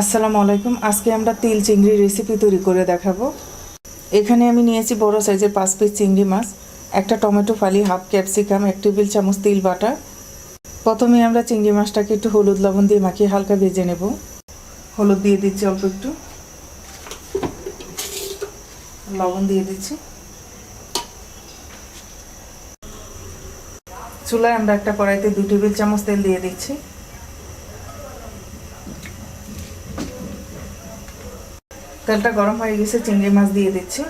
আসসালামু আলাইকুম। আজকে আমরা তিল চিংড়ি রেসিপি তৈরি করে দেখাবো। এখানে আমি নিয়েছি বড় সাইজের 5 পিস চিংড়ি মাছ, একটা টমেটো ফালি, হাফ ক্যাপসিকাম, 1 টেবিল চামচ তিল বাটা। প্রথমে আমরা চিংড়ি মাছটাকে একটু হলুদ লবণ দিয়ে মাখিয়ে হালকা ভেজে নেব। হলুদ দিয়ে দিচ্ছি, অল্প একটু লবণ দিয়ে দিচ্ছি। চুলায় আমরা একটা কড়াইতে 2 টেবিল চামচ তেল দিয়ে দিচ্ছি। তেলটা গরম হয়ে গেছে, চিংড়ি মাছ দিয়ে দিচ্ছি।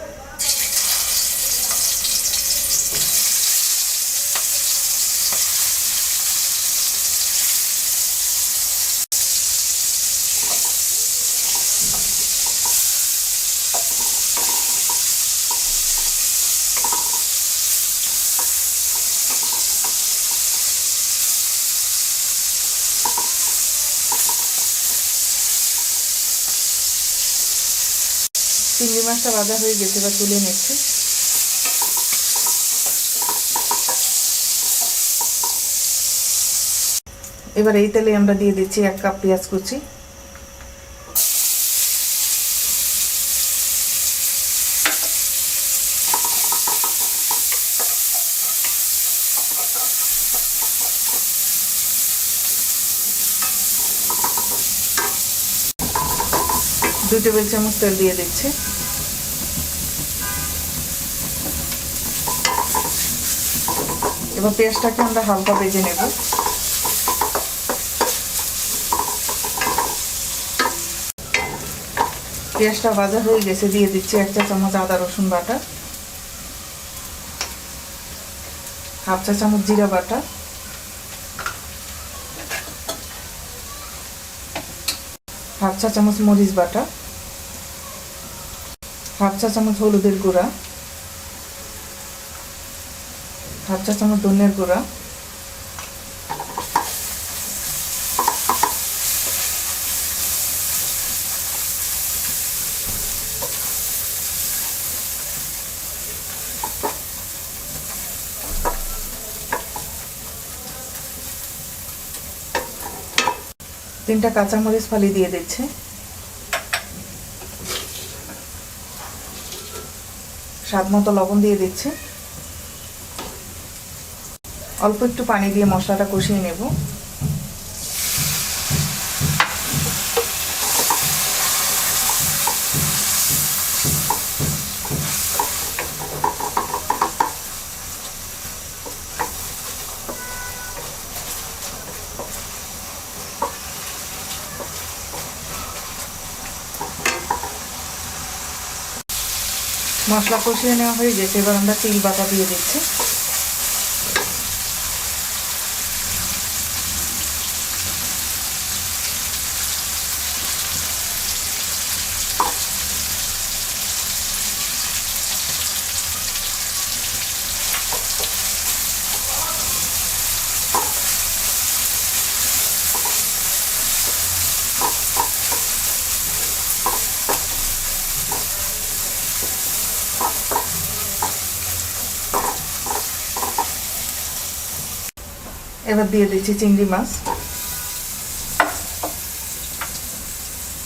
চিংড়ি মাছটা ভাজা হয়ে গেছে, এবার তুলে নিচ্ছি। এবার এই তেলে আমরা দিয়ে দিচ্ছি 1 কাপ পেঁয়াজ কুচি, দুই টেবিল চামচ তেল দিয়ে দিচ্ছি। এবার পেঁয়াজটাকে আমরা হালকা ভেজে নেব। পেঁয়াজটা ভাজা হয়ে গেছে, দিয়ে দিচ্ছি 1 চা চামচ আদা রসুন বাটা, হাফ চা চামচ জিরা বাটা, হাফ চা চামচ মরিচ বাটা, হাফ চা চামচ হলুদের গুঁড়া, হাফ চা চামচ ধনিয়ার গুঁড়া, তিনটা কাঁচামরিচ ফালি দিয়ে দিচ্ছে। স্বাদ মতো লবণ দিয়ে দিচ্ছে। অল্প একটু পানি দিয়ে মশলাটা কষিয়ে নেব। মশলা কষিয়ে নেওয়া হয়ে গেছে, এবার আমরা তিল বাটা দিয়ে দিচ্ছি। এবার দিয়ে দিচ্ছি চিংড়ি মাছ,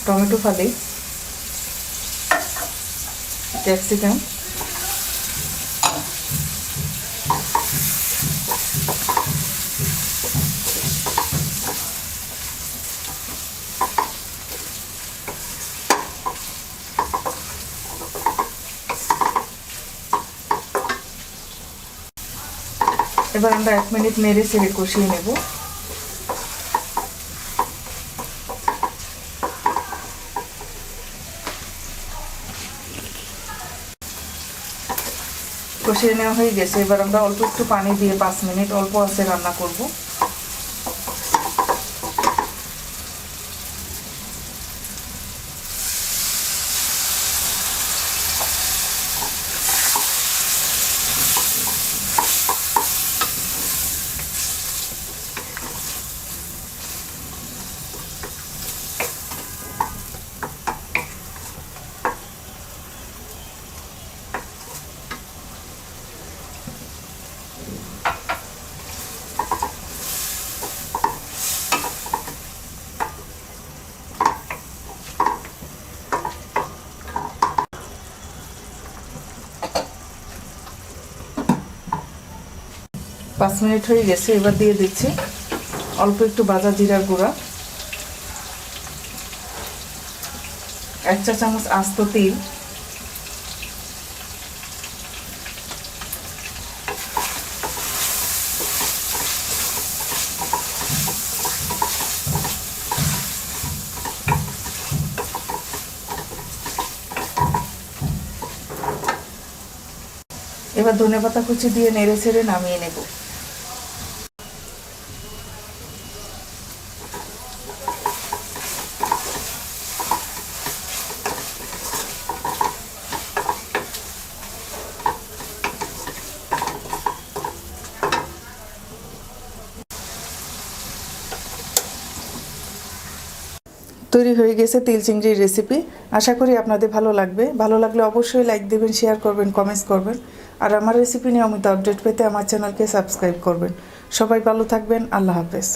টমেটো ফালি, ক্যাপসিকাম, এবার আমরা 1 মিনিট নেড়ে চেড়ে কষিয়ে নেব। কষিয়ে নেওয়া হয়ে গেছে, এবার আমরা অল্প একটু পানি দিয়ে 5 মিনিট অল্প আঁচে রান্না করব। 5 মিনিট হয়ে গেছে। এবার দিয়ে দিচ্ছি অল্প একটু ভাজা জিরার গুঁড়া, 1 চা চামচ আস্ত তিল, এবার ধনেপাতা কুচি দিয়ে নেড়ে ছেড়ে নামিয়ে নেব। তৈরি হয়ে গেছে তিল চিংড়ির রেসিপি। আশা করি আপনাদের ভালো লাগবে। ভালো লাগলে অবশ্যই লাইক দেবেন, শেয়ার করবেন, কমেন্টস করবেন। আর আমার রেসিপি নিয়মিত আপডেট পেতে আমার চ্যানেলকে সাবস্ক্রাইব করবেন। সবাই ভালো থাকবেন। আল্লাহ হাফেজ।